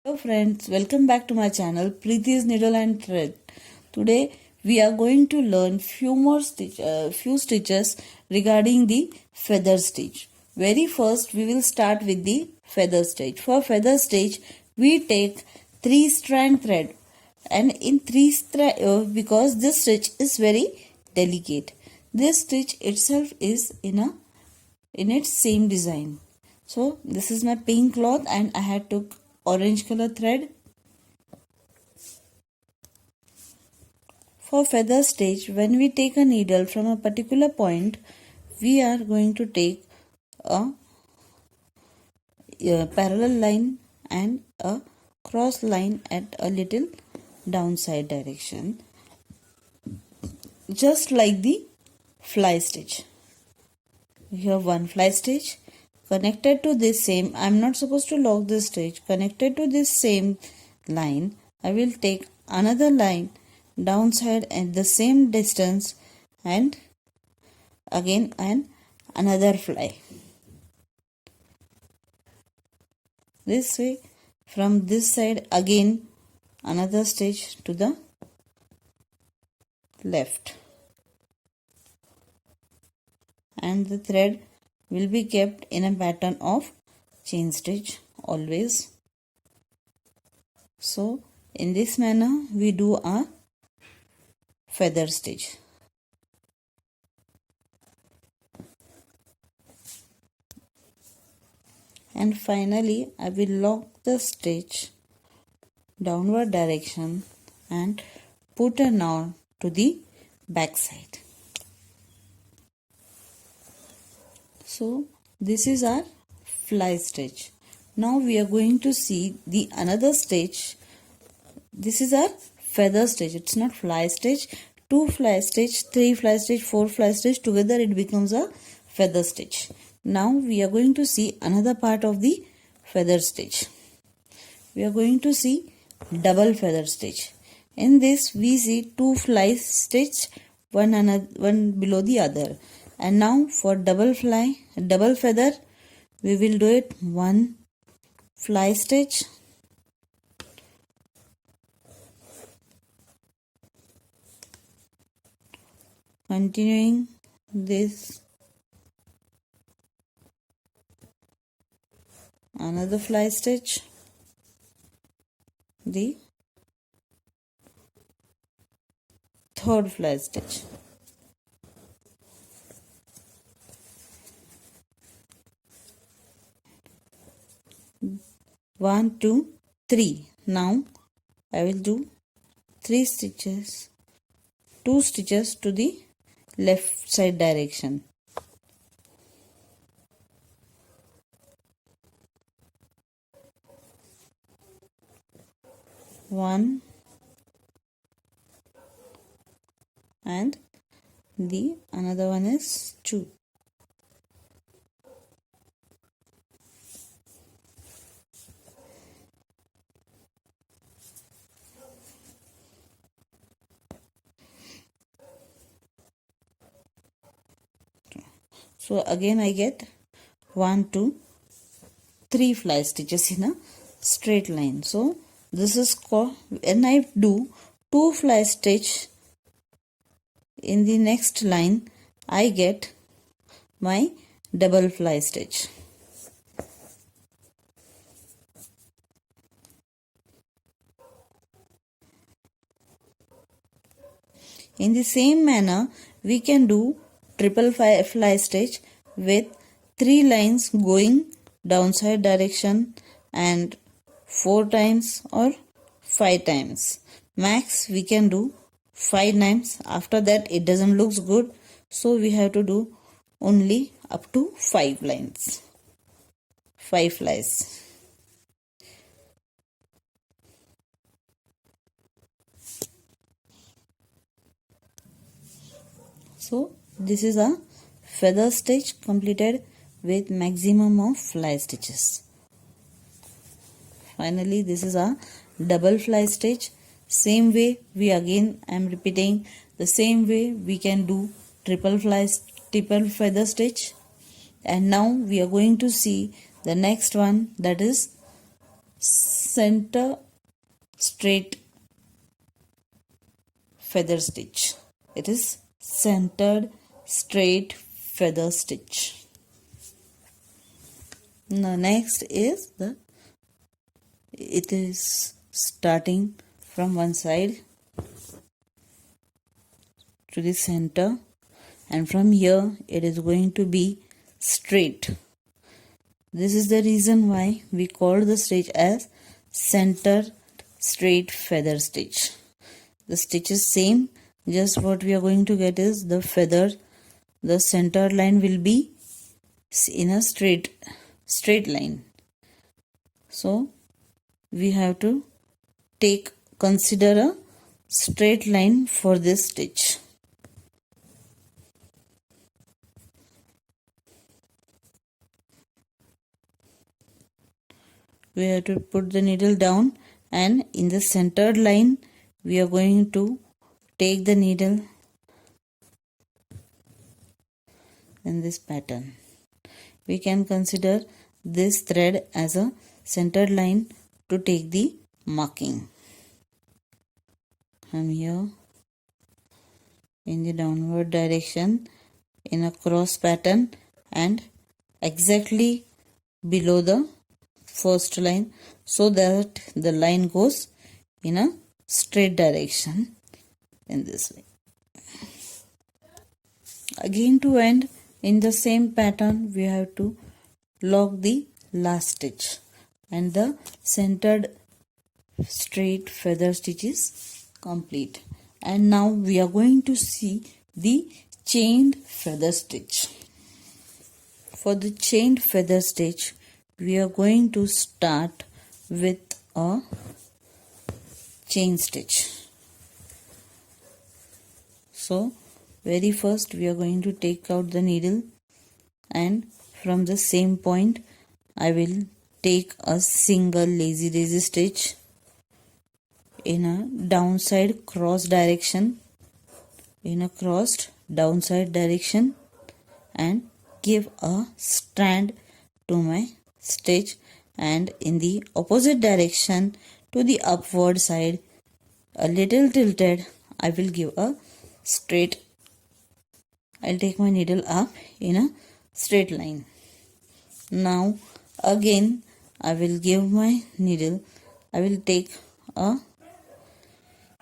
Hello friends, welcome back to my channel Preeti's Needle and Thread. Today we are going to learn few stitches regarding the feather stitch. Very first we will start with the feather stitch. For feather stitch we take 3 strand thread, and in because this stitch is very delicate. This stitch itself is in its same design. So this is my pink cloth and I had took orange color thread. For feather stitch, when we take a needle from a particular point, we are going to take a parallel line and a cross line at a little downside direction, just like the fly stitch. We have one fly stitch connected to this same. I am not supposed to lock this stitch. Connected to this same line, I will take another line downside at the same distance, and again another fly. This way, from this side again another stitch to the left, and the thread will be kept in a pattern of chain stitch always. So in this manner we do a feather stitch. And finally I will lock the stitch downward direction and put a knot to the back side. So this is our fly stitch. Now we are going to see the another stitch. This is our feather stitch. It's not fly stitch. 2 fly stitch, 3 fly stitch, 4 fly stitch, together it becomes a feather stitch. Now we are going to see another part of the feather stitch. We are going to see double feather stitch. In this we see 2 fly stitch, one below the other. And now for double feather, we will do it 1 fly stitch, continuing this, another fly stitch, the third fly stitch. 1, 2, 3. Now I will do 3 stitches, 2 stitches to the left side direction. 1 and the another one is 2. So again I get 1, 2, 3 fly stitches in a straight line. So this is called, when I do 2 fly stitch in the next line, I get my double fly stitch. In the same manner we can do triple fly stitch with 3 lines going downside direction and 4 times or 5 times. Max we can do 5 times. After that it doesn't look good, so we have to do only up to 5 lines, 5 flies. So this is a feather stitch completed with maximum of fly stitches. Finally this is a double fly stitch. Same way we again, I am repeating, the same way we can do triple feather stitch. And now we are going to see the next one, that is center straight feather stitch. It is centered straight feather stitch. Now next is it is starting from one side to the center, and from here it is going to be straight. This is the reason why we called the stitch as center straight feather stitch. The stitch is same, just what we are going to get is the feather, the center line will be in a straight line. So we have to consider a straight line for this stitch. We have to put the needle down, and in the centered line we are going to take the needle in this pattern. We can consider this thread as a centered line to take the marking. I'm here in the downward direction in a cross pattern and exactly below the first line, so that the line goes in a straight direction in this way. Again, to end in the same pattern, we have to lock the last stitch, and the centered straight feather stitch is complete. And now we are going to see the chained feather stitch. For the chained feather stitch, we are going to start with a chain stitch. So very first we are going to take out the needle, and from the same point I will take a single lazy daisy stitch in a downside cross direction, downside direction, and give a strand to my stitch, and in the opposite direction to the upward side, a little tilted, I will give a straight. I'll take my needle up in a straight line. Now again I will give my needle, I will take a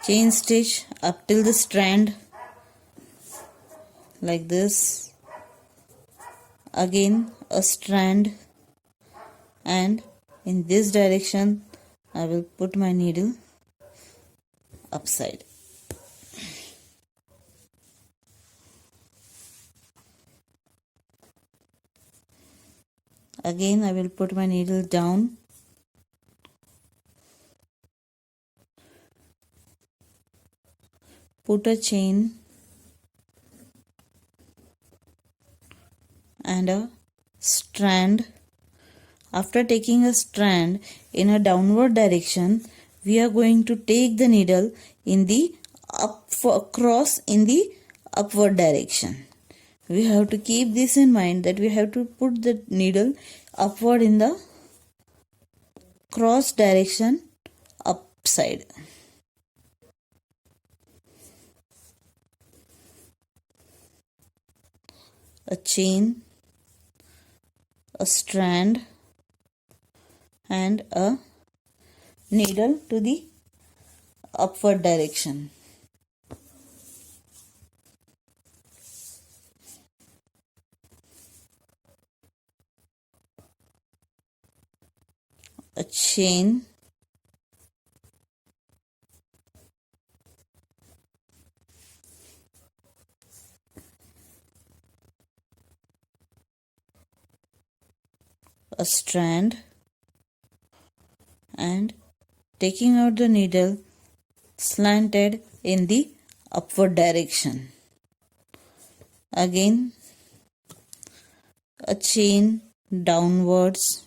chain stitch up till the strand like this, again a strand, and in this direction I will put my needle upside. Again I will put my needle down, put a chain and a strand. After taking a strand in a downward direction, we are going to take the needle in the across in the upward direction. We have to keep this in mind, that we have to put the needle upward in the cross direction upside. A chain, a strand, and a needle to the upward direction. A chain, a strand, and taking out the needle slanted in the upward direction. Again a chain downwards,